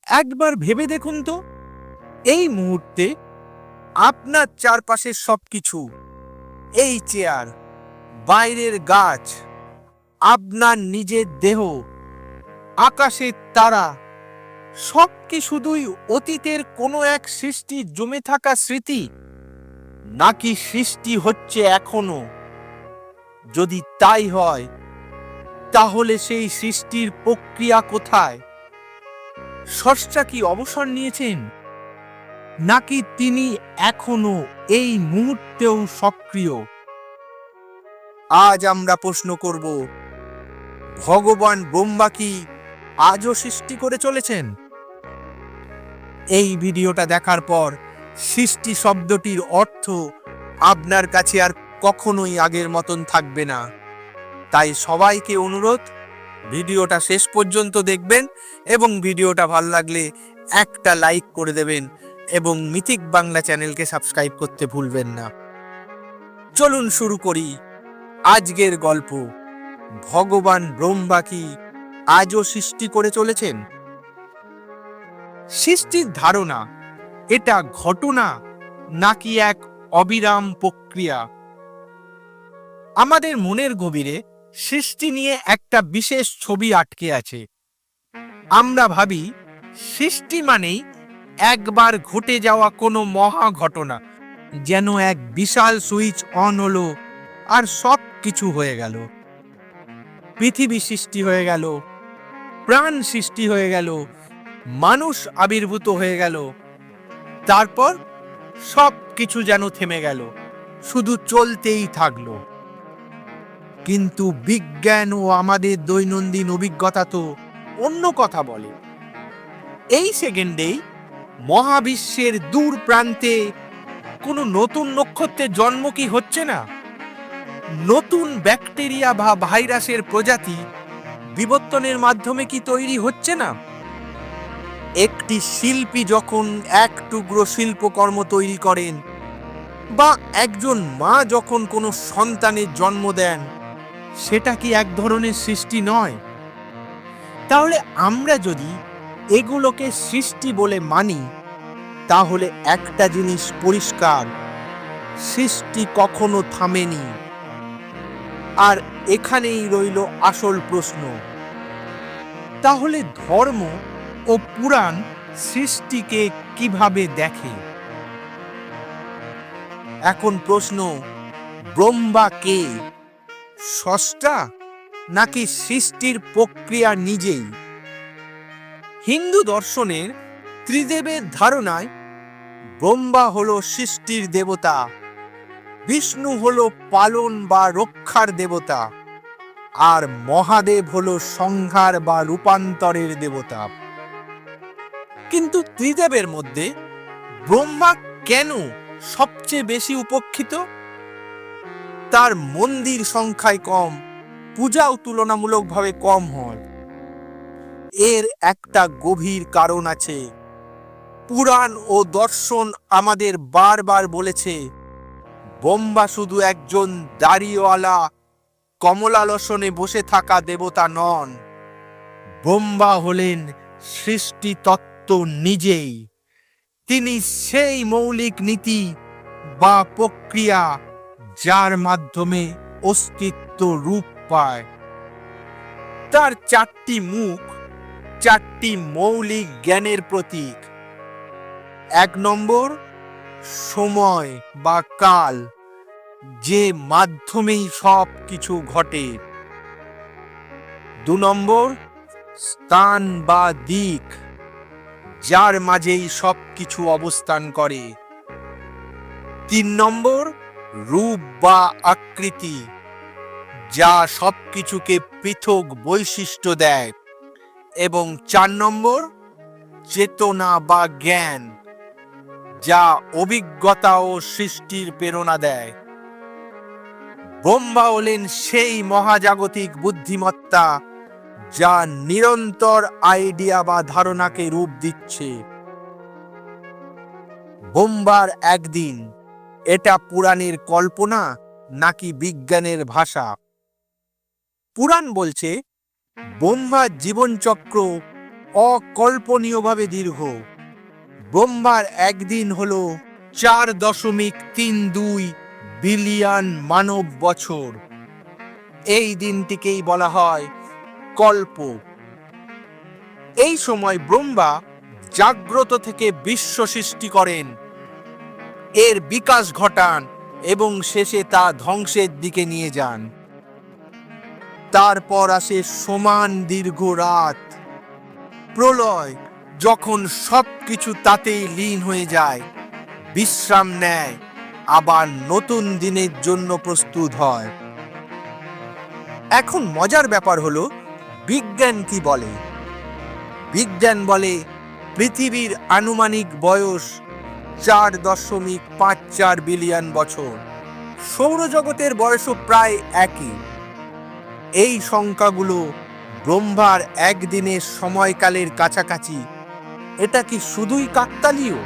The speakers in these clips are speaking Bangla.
একবার ভেবে দেখুন তো, এই মুহূর্তে আপনার চারপাশের সবকিছু, এই চেয়ার, বাইরের গাছ, আপনার নিজের দেহ, আকাশের তারা, সব কি শুধুই অতীতের কোনো এক সৃষ্টির জমে থাকা স্মৃতি, নাকি সৃষ্টি হচ্ছে এখনো? যদি তাই হয়, তাহলে সেই সৃষ্টির প্রক্রিয়া কোথায়? স্রষ্টা কি অবসর নিয়েছেন, নাকি তিনি এখনো এই মুহূর্তেও সক্রিয়? আজ আমরা প্রশ্ন করব, ভগবান ব্রহ্মা কি আজও সৃষ্টি করে চলেছেন? এই ভিডিওটা দেখার পর সৃষ্টি শব্দটির অর্থ আপনার কাছে আর কখনোই আগের মতন থাকবে না। তাই সবাইকে অনুরোধ, ভিডিওটা শেষ পর্যন্ত দেখবেন এবং ভিডিওটা ভালো লাগলে একটা লাইক করে দেবেন এবং মিথিক বাংলা চ্যানেলকে সাবস্ক্রাইব করতে ভুলবেন না। চলুন শুরু করি আজকের গল্প। ভগবান ব্রহ্মা কি আজও সৃষ্টি করে চলেছেন? সৃষ্টির ধারণা এটা ঘটনা নাকি এক অবিরাম প্রক্রিয়া? আমাদের মনের গভীরে সৃষ্টি নিয়ে একটা বিশেষ ছবি আটকে আছে। আমরা ভাবি সৃষ্টি মানেই একবার ঘটে যাওয়া কোনো মহা ঘটনা, যেন এক বিশাল সুইচ অন হলো আর সব কিছু হয়ে গেল। পৃথিবী সৃষ্টি হয়ে গেল, প্রাণ সৃষ্টি হয়ে গেল, মানুষ আবির্ভূত হয়ে গেল, তারপর সব কিছু যেন থেমে গেল, শুধু চলতেই থাকলো। কিন্তু বিজ্ঞান ও আমাদের দৈনন্দিন অভিজ্ঞতা তো অন্য কথা বলে। এই সেকেন্ডেই মহাবিশ্বের দূর প্রান্তে কোনো নতুন নক্ষত্রের জন্ম কি হচ্ছে না? নতুন ব্যাকটেরিয়া বা ভাইরাসের প্রজাতি বিবর্তনের মাধ্যমে কি তৈরি হচ্ছে না? একটি শিল্পী যখন এক টুকরো শিল্পকর্ম তৈরি করেন, বা একজন মা যখন কোনো সন্তানের জন্ম দেন, সেটা কি এক ধরনের সৃষ্টি নয়? তাহলে আমরা যদি এগুলোকে সৃষ্টি বলে মানি, তাহলে একটা জিনিস পরিষ্কার, সৃষ্টি কখনো থামেনি। আর এখানেই রইল আসল প্রশ্ন, তাহলে ধর্ম ও পুরাণ সৃষ্টিকে কিভাবে দেখে? এখন প্রশ্ন, ব্রহ্মা কে? স্রষ্টা নাকি সৃষ্টির প্রক্রিয়া নিজেই? হিন্দু দর্শনের ত্রিদেবের ধারণায় ব্রহ্মা হলো সৃষ্টির দেবতা, বিষ্ণু হলো পালন বা রক্ষার দেবতা, আর মহাদেব হলো সংহার বা রূপান্তরের দেবতা। কিন্তু ত্রিদেবের মধ্যে ব্রহ্মা কেন সবচেয়ে বেশি উপেক্ষিত? তার মন্দির সংখ্যায় কম, পূজাও তুলনামূলকভাবে কম হয়। এর একটা গভীর কারণ আছে। পুরাণ ও দর্শন আমাদের বারবার বলেছে, ব্রহ্মা শুধু একজন দাড়িওয়ালা কমলালোচনে বসে থাকা দেবতা নন। ব্রহ্মা হলেন সৃষ্টি তত্ত্ব নিজেই। তিনি সেই মৌলিক নীতি বা প্রক্রিয়া যার মাধ্যমে অস্তিত্ব রূপ পায়। তার চারটি মুখ, চারটি মৌলিক জ্ঞানের প্রতীক। 1 নম্বর, সময় বা কাল, যে মাধ্যমেই সব কিছু ঘটে। 2 নম্বর, স্থান বা দিক, যার মাঝেই সব কিছু অবস্থান করে। 3 নম্বর, রূপ বা আকৃতি, যা সবকিছুকে পৃথক বৈশিষ্ট্য দেয়। এবং 4 নম্বর, চেতনা বা জ্ঞান, যা অভিজ্ঞতা ও সৃষ্টির প্রেরণা দেয়। ব্রহ্মা হলেন সেই মহাজাগতিক বুদ্ধিমত্তা যা নিরন্তর আইডিয়া বা ধারণাকে রূপ দিচ্ছে। ব্রহ্মার একদিন, এটা পুরাণের কল্পনা নাকি বিজ্ঞানের ভাষা? পুরাণ বলছে ব্রহ্মার জীবনচক্র অকল্পনীয়ভাবে দীর্ঘ। ব্রহ্মার একদিন হলো 4.32 বিলিয়ন মানব বছর। এই দিনটিকেই বলা হয় কল্প। এই সময় ব্রহ্মা জাগ্রত থেকে বিশ্ব সৃষ্টি করেন, এর বিকাশ ঘটান এবং শেষে তা ধ্বংসের দিকে নিয়ে যান। তারপর আসে সমান দীর্ঘ রাত, প্রলয়, যখন সবকিছু তাতেই লীন হয়ে যায়, বিশ্রাম নেয়, আবার নতুন দিনের জন্য প্রস্তুত হয়। এখন মজার ব্যাপার হলো, বিজ্ঞান কি বলে? বিজ্ঞান বলে পৃথিবীর আনুমানিক বয়স 4.54 বিলিয়ন বছর। সৌরজগতের বয়সও প্রায় একই। এই সংখ্যাগুলো ব্রহ্মার একদিনের সময়কালের কাছাকাছি। এটা কি শুধুই কাকতালীয়,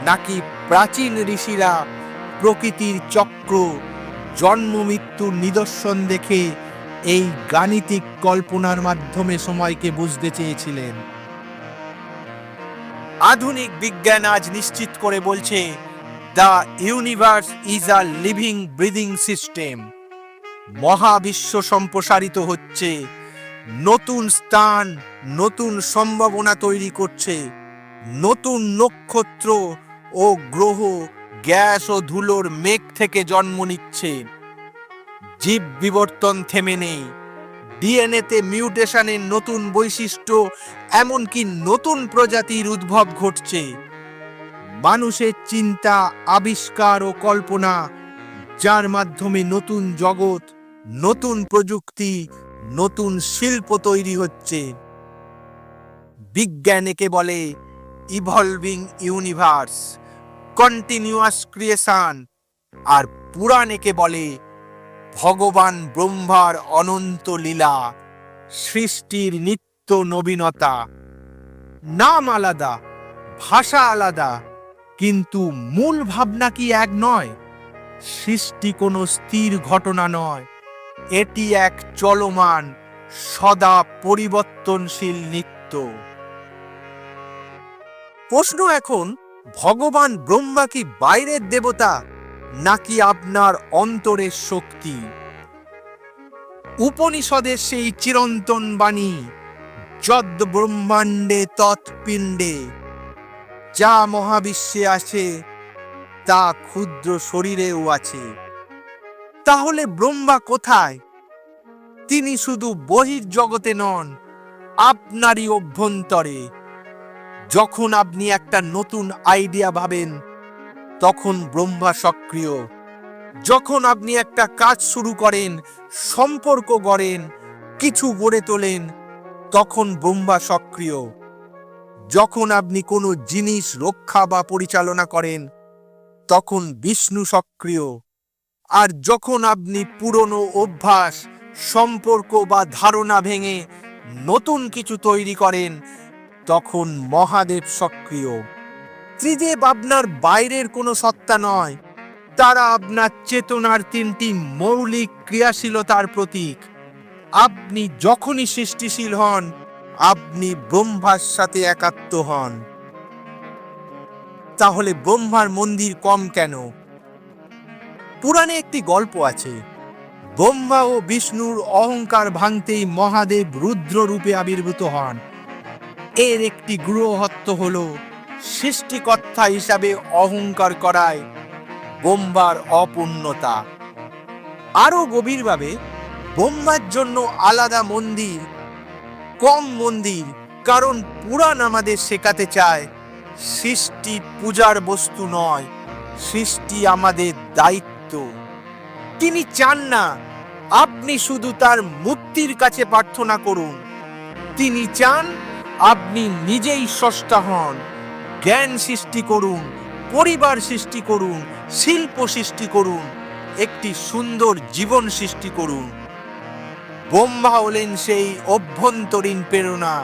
নাকি প্রাচীন ঋষিরা প্রকৃতির চক্র, জন্ম মৃত্যুর নিদর্শন দেখে এই গাণিতিক কল্পনার মাধ্যমে সময়কে বুঝতে চেয়েছিলেন? আধুনিক বিজ্ঞান আজ নিশ্চিত করে বলছে, the universe is a living breathing system. মহাবিশ্ব সম্প্রসারিত হচ্ছে, নতুন স্থান, নতুন সম্ভাবনা তৈরি করছে। নতুন নক্ষত্র ও গ্রহ গ্যাস ও ধুলোর মেঘ থেকে জন্ম নিচ্ছে। জীব বিবর্তন থেমে নেই। ডিএনএতে মিউটেশনের নতুন বৈশিষ্ট্য, এমনকি নতুন প্রজাতির উদ্ভব ঘটছে। মানুষের চিন্তা, আবিষ্কার ও কল্পনা, যার মাধ্যমে নতুন জগৎ, নতুন প্রযুক্তি, নতুন শিল্প তৈরি হচ্ছে। বিজ্ঞান একে বলে ইভলভিং ইউনিভার্স, কন্টিনিউয়াস ক্রিয়েশন। আর পুরাণ একে বলে ভগবান ব্রহ্মার অনন্ত লীলা, সৃষ্টির নিত্য নবীনতা। নাম আলাদা, ভাষা আলাদা, কিন্তু মূল ভাবনা কি এক নয়? সৃষ্টি কোনো স্থির ঘটনা নয়, এটি এক চলমান, সদা পরিবর্তনশীল নিত্য। প্রশ্ন এখন, ভগবান ব্রহ্মা কি বাইরের দেবতা, নাকি আপনার অন্তরের শক্তি? উপনিষদের সেই চিরন্তন বাণী, যদ্ ব্রহ্মাণ্ডে তৎপিণ্ডে, যা মহাবিশ্বে আছে তা ক্ষুদ্র শরীরেও আছে। তাহলে ব্রহ্মা কোথায়? তিনি শুধু বহির্জগতে নন, আপনারই অভ্যন্তরে। যখন আপনি একটা নতুন আইডিয়া ভাবেন, তখন ব্রহ্মা সক্রিয়। যখন আপনি একটা কাজ শুরু করেন, সম্পর্ক গড়েন, কিছু গড়ে তোলেন, তখন ব্রহ্মা সক্রিয়। যখন আপনি কোনো জিনিস রক্ষা বা পরিচালনা করেন, তখন বিষ্ণু সক্রিয়। আর যখন আপনি পুরনো অভ্যাস, সম্পর্ক বা ধারণা ভেঙে নতুন কিছু তৈরি করেন, তখন মহাদেব সক্রিয়। ত্রিদেব আপনার বাইরের কোনো সত্তা নয়, তারা আপনার চেতনার তিনটি মৌলিক ক্রিয়াশীলতার প্রতীক। আপনি যখনই সৃষ্টিশীল হন, আপনি ব্রহ্মার সাথে একাত্ম হন। তাহলে ব্রহ্মার মন্দির কম কেন? পুরাণে একটি গল্প আছে, ব্রহ্মা ও বিষ্ণুর অহংকার ভাঙতেই মহাদেব রুদ্র রূপে আবির্ভূত হন। এর একটি গূঢ়ার্থ হল, সৃষ্টিকর্তা হিসাবে অহংকার করায় ব্রহ্মার অপূর্ণতা। আরো গভীরভাবে, ব্রহ্মার জন্য আলাদা মন্দির, কম মন্দির, কারণ পুরাণ আমাদের শেখাতে চায়, সৃষ্টি পূজার বস্তু নয়, সৃষ্টি আমাদের দায়িত্ব। তিনি চান না আপনি শুধু তার মুক্তির কাছে প্রার্থনা করুন, তিনি চান আপনি নিজেই স্রষ্টা হন। জ্ঞান সৃষ্টি করুন, পরিবার সৃষ্টি করুন, শিল্প সৃষ্টি করুন, একটি সুন্দর জীবন সৃষ্টি করুন। ব্রহ্মা হলেন সেই অভ্যন্তরীণ প্রেরণা,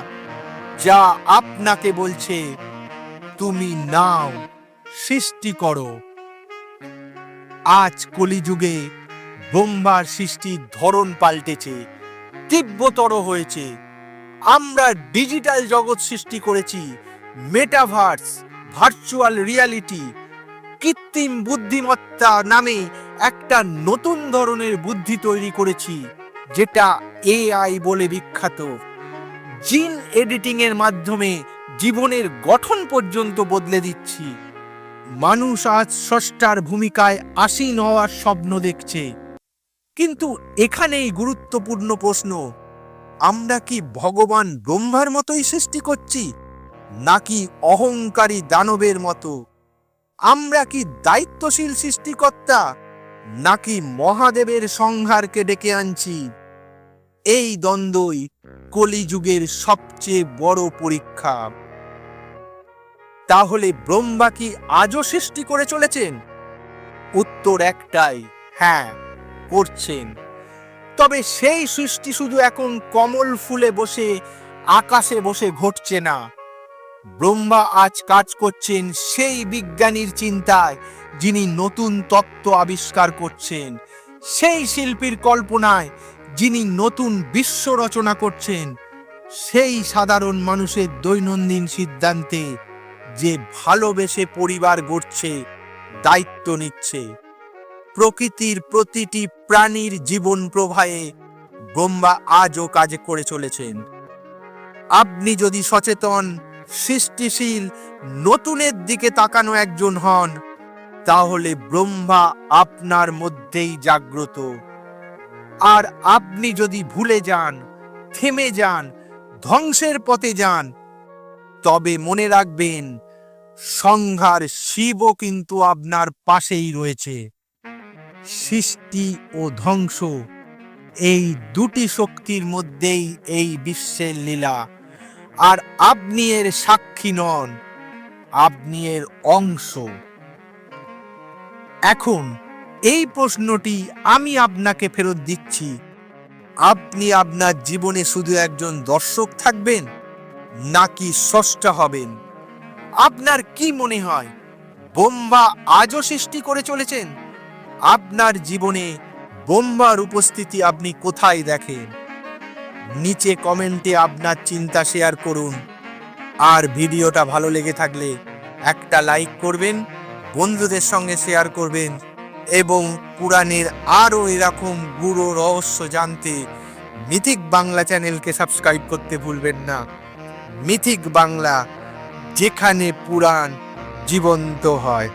যা আপনাকে বলছে, তুমি নাও, সৃষ্টি করো। আজ কলিযুগে ব্রহ্মার সৃষ্টির ধরন পাল্টেছে, তীব্রতর হয়েছে। আমরা ডিজিটাল জগৎ সৃষ্টি করেছি, মেটাভার্স, ভার্চুয়াল রিয়ালিটি, কৃত্রিম বুদ্ধিমত্তা নামে একটা নতুন ধরনের বুদ্ধি তৈরি করেছি, যেটা এআই বলে বিখ্যাত। জিন এডিটিং এর মাধ্যমে জীবনের গঠন পর্যন্ত বদলে দিচ্ছি। মানুষ আজ স্রষ্টার ভূমিকায় আসীন হওয়ার স্বপ্ন দেখছে। কিন্তু এখানেই গুরুত্বপূর্ণ প্রশ্ন, আমরা কি ভগবান ব্রহ্মার মতোই সৃষ্টি করছি, নাকি অহংকারী দানবের মতো? আমরা কি দায়িত্বশীল সৃষ্টিকর্তা, নাকি মহাদেবের সংহারকে ডেকে আনছি? এই দ্বন্দ্বই কলিযুগের সবচেয়ে বড় পরীক্ষা। তাহলে ব্রহ্মা কি আজও সৃষ্টি করে চলেছেন? উত্তর একটাই, হ্যাঁ, করছেন। তবে সেই সৃষ্টি শুধু এখন কমল ফুলে বসে, আকাশে বসে ঘটছে না। ব্রহ্মা আজ কাজ করছেন সেই বিজ্ঞানীর চিন্তায় যিনি নতুন তত্ত্ব আবিষ্কার করছেন, সেই শিল্পীর কল্পনায় যিনি নতুন বিশ্ব রচনা করছেন, সেই সাধারণ মানুষের দৈনন্দিন সিদ্ধান্তে যে ভালোবেসে পরিবার গড়ছে, দায়িত্ব নিচ্ছে। প্রকৃতির প্রতিটি প্রাণীর জীবন প্রবাহে ব্রহ্মা আজও কাজ করে চলেছেন। আপনি যদি সচেতন, সৃষ্টিশীল, নতুনের দিকে তাকানো একজন হন, তাহলে ব্রহ্মা আপনার মধ্যেই জাগ্রত। আর আপনি যদি ভুলে যান, থেমে যান, ধ্বংসের পথে যান, তবে মনে রাখবেন, সংহার শিবও কিন্তু আপনার পাশেই রয়েছে। সৃষ্টি ও ধ্বংস, এই দুটি শক্তির মধ্যেই এই বিশ্বের লীলা। আর আপনি এর সাক্ষী নন, আপনি এর অংশ। এখন এই প্রশ্নটি আমি আপনাকে ফেরত দিচ্ছি, আপনি আপনার জীবনে শুধু একজন দর্শক থাকবেন, নাকি স্রষ্টা হবেন? আপনার কি মনে হয়, ব্রহ্মা আজও সৃষ্টি করে চলেছেন? আপনার জীবনে ব্রহ্মার উপস্থিতি আপনি কোথায় দেখেন? নিচে কমেন্টে আপনার চিন্তা শেয়ার করুন। আর ভিডিওটা ভালো লেগে থাকলে একটা লাইক করবেন, বন্ধুদের সঙ্গে শেয়ার করবেন, এবং পুরাণের আরও এরকম গুরু রহস্য জানতে মিথিক বাংলা চ্যানেলকে সাবস্ক্রাইব করতে ভুলবেন না। মিথিক বাংলা, যেখানে পুরাণ জীবন্ত হয়।